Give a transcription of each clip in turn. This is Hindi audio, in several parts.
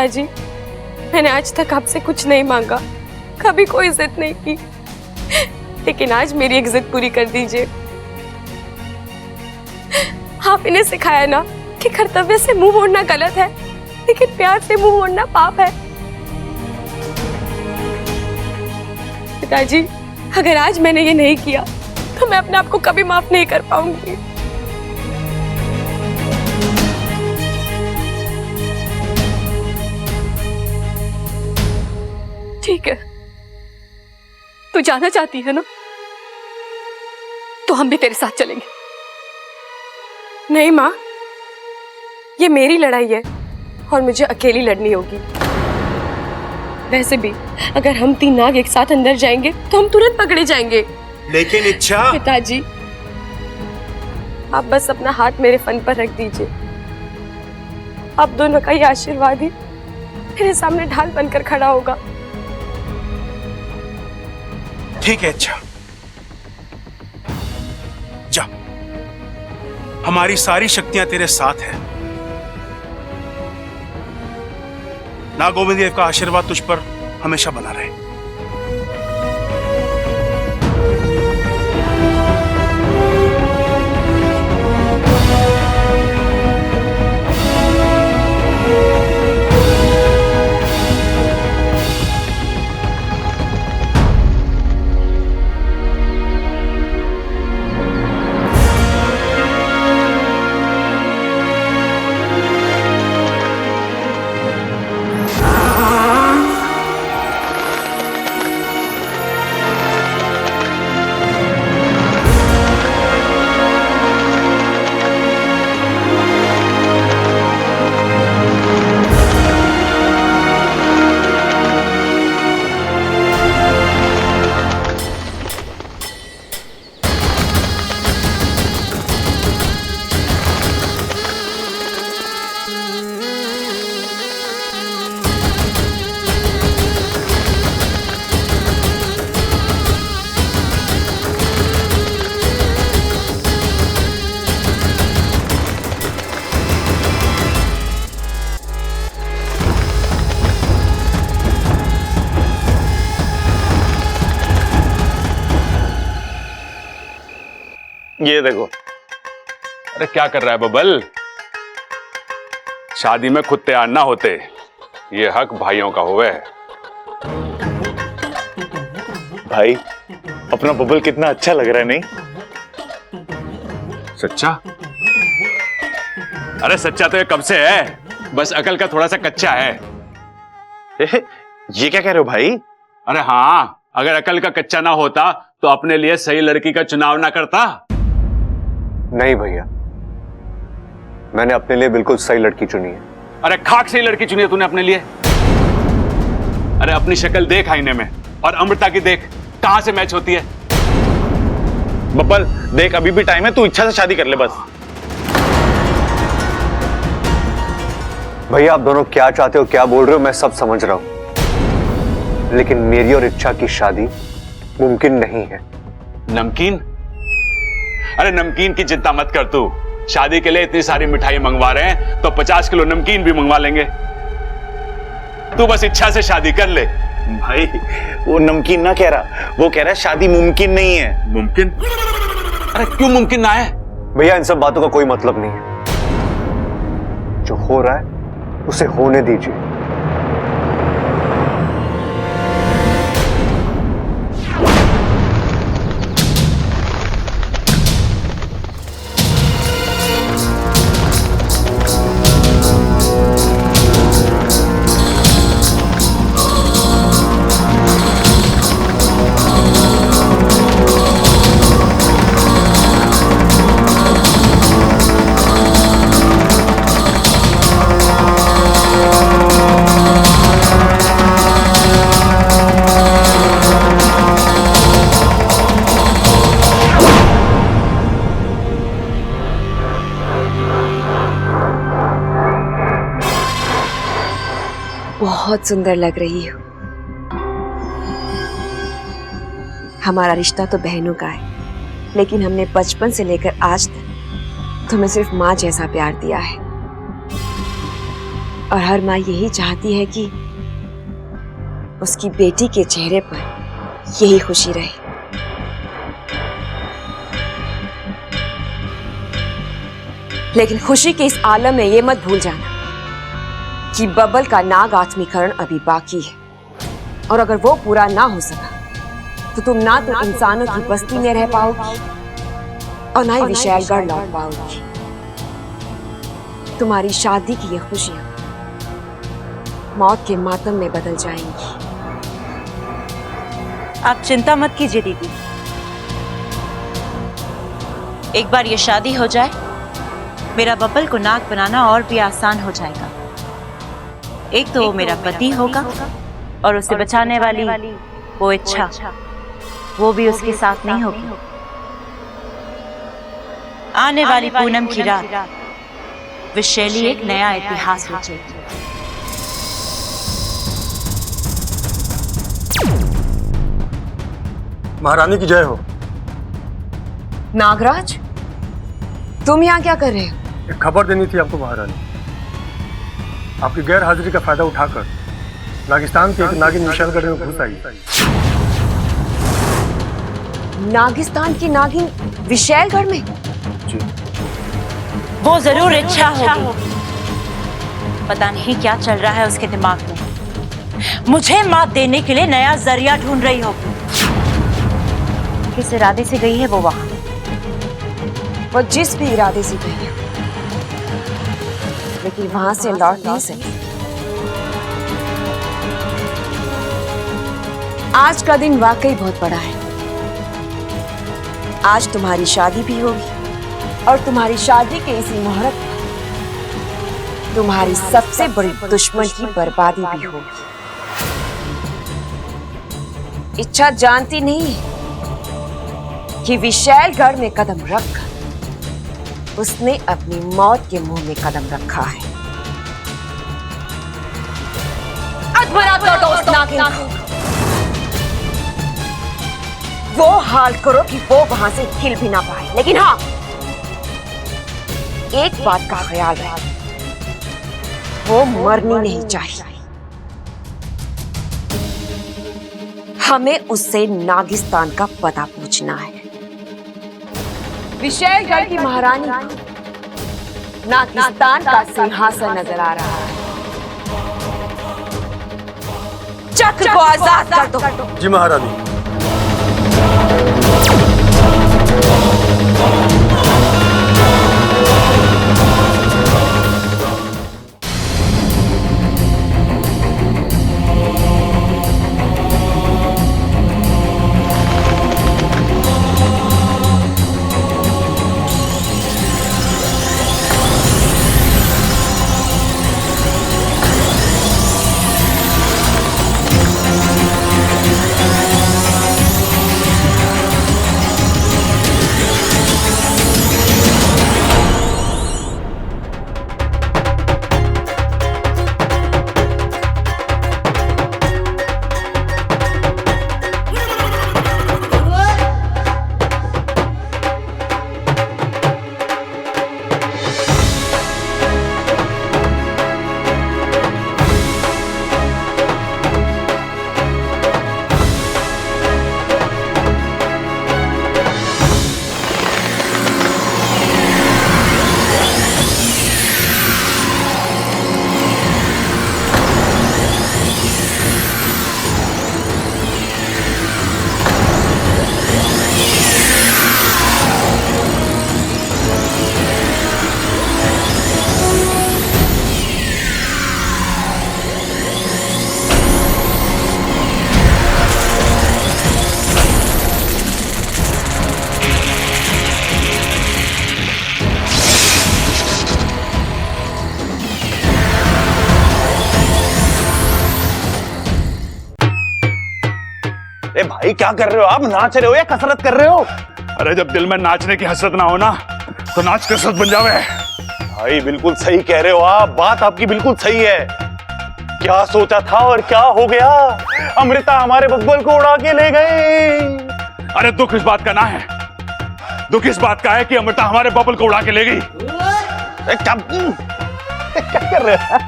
पिताजी, मैंने आज तक आपसे कुछ नहीं मांगा, कभी कोई जिद नहीं की, लेकिन आज मेरी एक जिद पूरी कर दीजिए। आप इन्हें सिखाया ना कि कर्तव्य से मुंह मोड़ना गलत है, लेकिन प्यार से मुंह मोड़ना पाप है। पिताजी, अगर आज मैंने ये नहीं किया तो मैं अपने आप को कभी माफ नहीं कर पाऊंगी। ठीक है, तू जाना चाहती है ना, तो हम भी तेरे साथ चलेंगे। नहीं माँ, ये मेरी लड़ाई है और मुझे अकेली लड़नी होगी। वैसे भी अगर हम 3 नाग एक साथ अंदर जाएंगे तो हम तुरंत पकड़े जाएंगे। लेकिन इच्छा। पिताजी, आप बस अपना हाथ मेरे फन पर रख दीजिए। आप दोनों का ये आशीर्वाद ही मेरे सामने ढाल बनकर खड़ा होगा। ठीक है इच्छा, जा, हमारी सारी शक्तियां तेरे साथ हैं। नागोविंद देव का आशीर्वाद तुझ पर हमेशा बना रहे। ये देखो। अरे क्या कर रहा है बबल? शादी में खुद तैयार ना होते, ये हक भाइयों का होवे। भाई, अपना बबल कितना अच्छा लग रहा है, नहीं? सच्चा? अरे सच्चा तो ये कब से है, बस अकल का थोड़ा सा कच्चा है। ये क्या कह रहे हो भाई? अरे हाँ, अगर अकल का कच्चा ना होता तो अपने लिए सही लड़की का चुनाव ना करता। नहीं भैया, मैंने अपने लिए बिल्कुल सही लड़की चुनी है। अरे खाक सही लड़की चुनी है तूने अपने लिए? अरे अपनी शक्ल देख आईने में, और अमृता की देख, कहां से मैच होती है? बब्बल देख, अभी भी टाइम है, तू इच्छा से शादी कर ले बस। भैया, आप दोनों क्या चाहते हो, क्या बोल रहे हो, मैं सब समझ रहा हूं, लेकिन मेरी और इच्छा की शादी मुमकिन नहीं है। नमकीन? अरे नमकीन की चिंता मत कर तू, शादी के लिए इतनी सारी मिठाई मंगवा रहे हैं तो 50 किलो नमकीन भी मंगवा लेंगे। तू बस इच्छा से शादी कर ले। भाई वो नमकीन ना कह रहा, वो कह रहा है शादी मुमकिन नहीं है। मुमकिन? अरे क्यों मुमकिन ना है? भैया, इन सब बातों का कोई मतलब नहीं है। जो हो रहा है उसे होने दीजिए। बहुत सुंदर लग रही हो। हमारा रिश्ता तो बहनों का है, लेकिन हमने बचपन से लेकर आज तक तुम्हें सिर्फ माँ जैसा प्यार दिया है। और हर माँ यही चाहती है कि उसकी बेटी के चेहरे पर यही खुशी रहे। लेकिन खुशी के इस आलम में ये मत भूल जाना कि बबल का नाग आत्मीकरण अभी बाकी है, और अगर वो पूरा ना हो सका तो तुम ना तो इंसानों की बस्ती में रह पाओगी और ना ही विशालगढ़ लौट पाओगी। तुम्हारी शादी की ये खुशियां मौत के मातम में बदल जाएंगी। आप चिंता मत कीजिए दीदी, एक बार ये शादी हो जाए, मेरा बबल को नाग बनाना और भी आसान हो जाएगा। एक तो वो मेरा पति होगा और उसे बचाने वाली वो इच्छा, वो भी उसके साथ नहीं होगी। आने वाली पूनम की रात विशैली एक नया इतिहास रचेगी। महारानी की जय हो। नागराज, तुम यहाँ क्या कर रहे हो? एक खबर देनी थी आपको महारानी। आपकी गैर हाजिरी का फायदा उठाकर नागिस्तान के एक नागिन विशालगढ़ में घुस आई। नागिस्तान की नागिन विशालगढ़ में? जी। वो जरूर इच्छा होगी, पता नहीं क्या चल रहा है उसके दिमाग में। मुझे मात देने के लिए नया जरिया ढूंढ रही होगी। किस इरादे से गई है वो वहां? वो जिस भी इरादे से गई है, लेकिन वहां से लौट नहीं सकी। आज का दिन वाकई बहुत बड़ा है। आज तुम्हारी शादी भी होगी और तुम्हारी शादी के इसी मुहूर्त पर तुम्हारी सबसे बड़ी दुश्मन की बर्बादी भी होगी। इच्छा जानती नहीं है कि विशालगढ़ में कदम रखकर उसने अपनी मौत के मुंह में कदम रखा है। वो हाल करो कि वो वहां से हिल भी ना पाए। लेकिन हाँ, एक बात का ख्याल रहे, वो मरनी नहीं चाहिए। हमें उससे नागिस्तान का पता पूछना है। विशालगढ़ की महारानी नागिस्तान का सिंहासन नजर आ रहा है। चक्र को आजाद कर दो। जी महारानी। ए भाई, क्या कर रहे हो आप? नाच रहे हो या कसरत कर रहे हो? अरे जब दिल में नाचने की हसरत ना हो ना, तो नाच कसरत बन जावे। भाई बिल्कुल सही कह रहे हो आप, बात आपकी बिल्कुल सही है। क्या सोचा था और क्या हो गया? अमृता हमारे बब्बल को उड़ा के ले गए। अरे दुख इस बात का ना है, दुख इस बात का है कि अमृता हमारे बबल को उड़ा के ले गई। क्या कर रहे हो?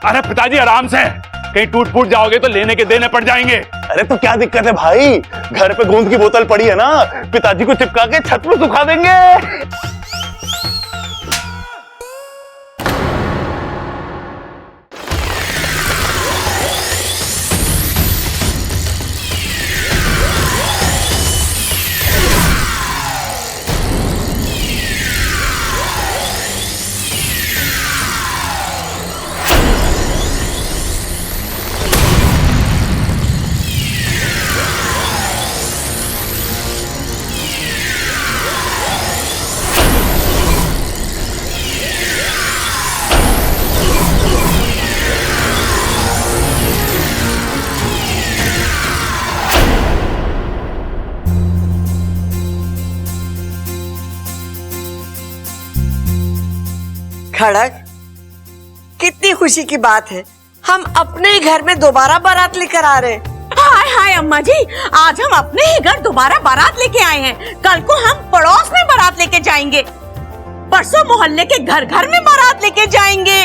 अरे पिताजी आराम से, कहीं टूट फूट जाओगे तो लेने के देने पड़ जाएंगे। अरे तो क्या दिक्कत है भाई, घर पे गोंद की बोतल पड़ी है ना, पिताजी को चिपका के छत पे सुखा देंगे। खड़क, कितनी खुशी की बात है, हम अपने ही घर में दोबारा बारात लेकर आ रहे हैं। हाय हाय अम्मा जी, आज हम अपने ही घर दोबारा बारात लेके आए हैं। कल को हम पड़ोस में बारात लेके जाएंगे, परसों मोहल्ले के घर घर में बारात लेके जाएंगे।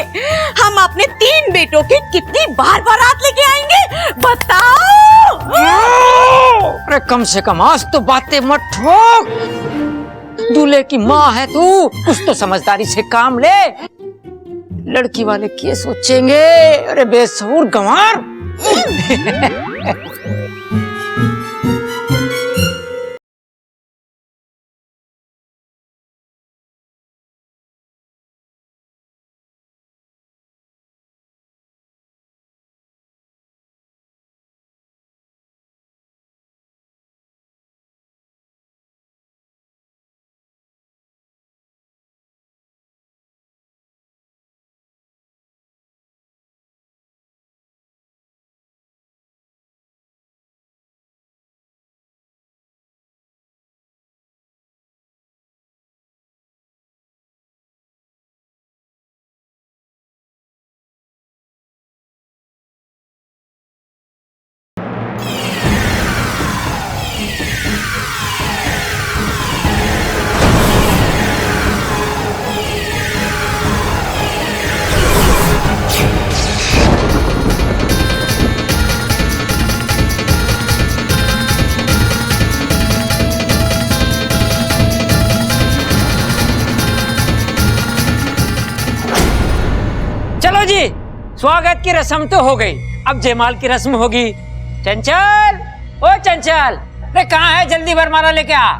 हम अपने 3 बेटों की कितनी बार बारात लेके आएंगे बताओ। अरे कम से कम आज तो बातें मत ठोक, दूल्हे की माँ है तू, कुछ तो समझदारी से काम ले। लड़की वाले क्या सोचेंगे? अरे बेसबूर गंवार। चलो जी, स्वागत की रस्म तो हो गई, अब जयमाल की रस्म होगी। चंचल, ओ चंचल, अरे कहाँ है? जल्दी वरमाला लेके आ।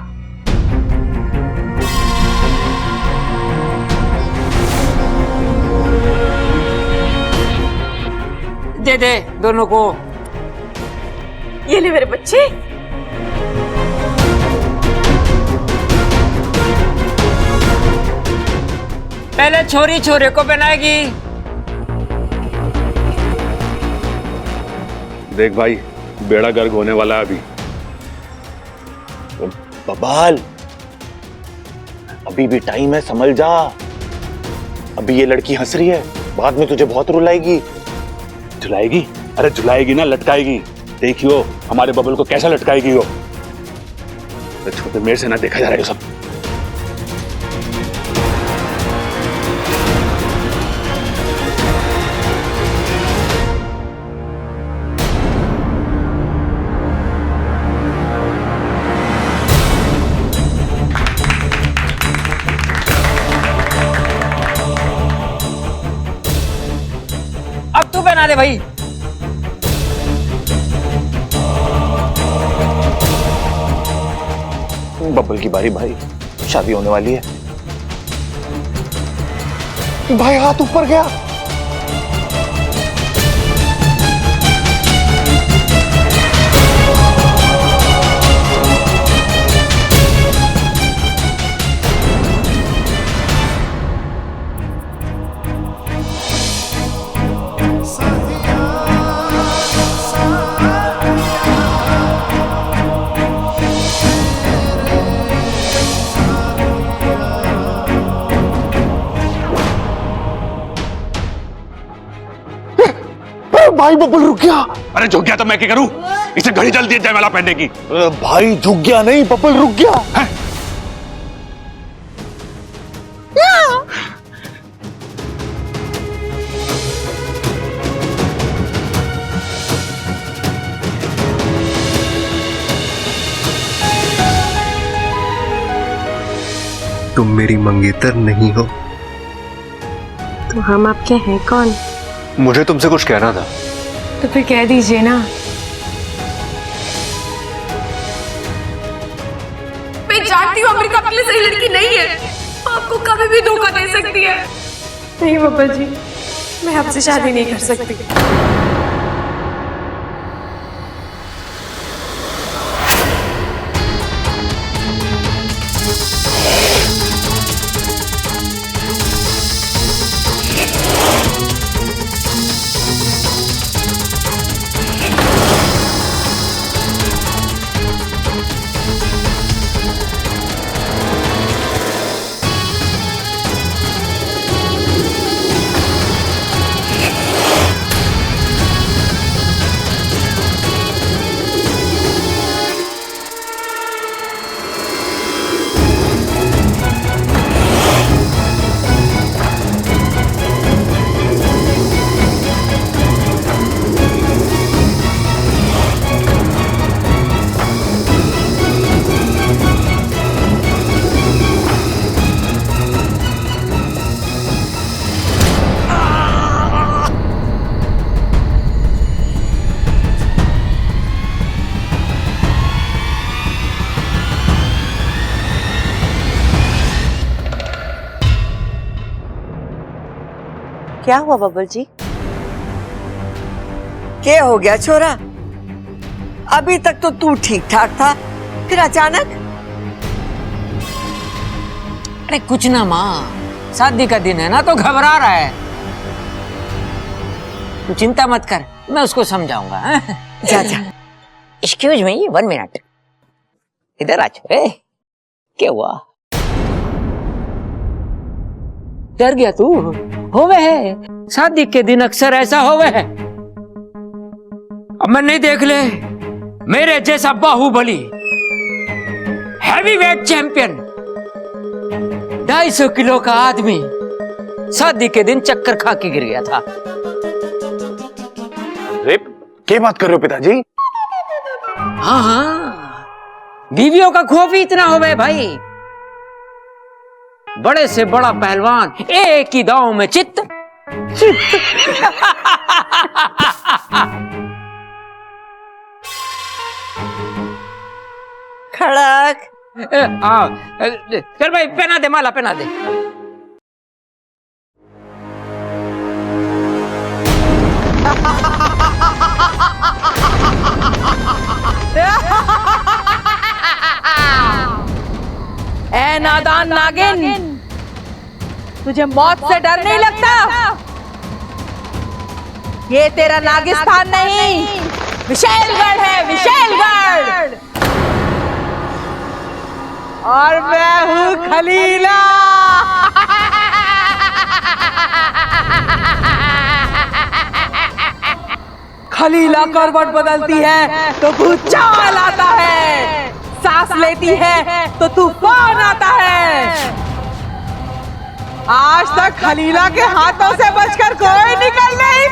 दे दे दोनों को। ये ले मेरे बच्चे। पहले छोरी छोरे को पहनाएगी। देख भाई, बेड़ा गर्क होने वाला है अभी। बबाल, अभी भी टाइम है, संभल जा। अभी ये लड़की हंस रही है, बाद में तुझे बहुत रुलाएगी। झुलाएगी? अरे झुलाएगी ना, लटकाएगी। देखियो हमारे बबल को कैसा लटकाएगी वो। तो छोटे मेरे से ना देखा जा रहा है सब। अब तू पहना दे भाई। बब्बल की बारी भाई, शादी होने वाली है। भाई हाथ ऊपर गया। भाई बब्बल रुक गया। अरे झुक गया तो मैं क्या करूं? इसे घड़ी जल्दी है जयमाला पहनने की। भाई झुक गया नहीं, बब्बल रुक गया है। तुम मेरी मंगेतर नहीं हो। तो हम आपके हैं कौन? मुझे तुमसे कुछ कहना था। तो फिर कह दीजिए ना। मैं जानती हूँ अमृता आपके लिए सही लड़की नहीं है, आपको कभी भी धोखा दे सकती है। नहीं बब्बल जी, मैं आपसे शादी नहीं कर सकती। क्या हुआ बबल जी? क्या हो गया छोरा? अभी तक तो तू ठीक ठाक था, फिर अचानक? अरे कुछ ना माँ, शादी का दिन है ना तो घबरा रहा है। तू चिंता मत कर, मैं उसको समझाऊंगा। जा जा। एक्सक्यूज मी, 1 मिनट, इधर आ छोरे। क्या हुआ? डर गया तू? होवे है, शादी के दिन अक्सर ऐसा होवे है। अब मैं नहीं देख ले, मेरे जैसा बाहुबली हैवीवेट चैंपियन 250 किलो का आदमी शादी के दिन चक्कर खा के गिर गया था। अरे क्या बात कर रहे हो पिताजी? हाँ हाँ, बीवियों का खौफ ही इतना हो गए भाई। बड़े से बड़ा पहलवान एक ही दांव में चित्त। खड़क। चल भाई, पहना दे माला, पहना दे। ए नादान नागिन, तुझे मौत से डर नहीं लगता? ये तेरा नागिस्तान नहीं, विशेलगढ़ है, विशेलगढ़। और मैं हूँ खलीला। खलीला करवट बदलती है तो भूचाल आता है, सांस लेती है तो तूफान आता है। आज तक खलीला के हाथों से बचकर कोई निकल नहीं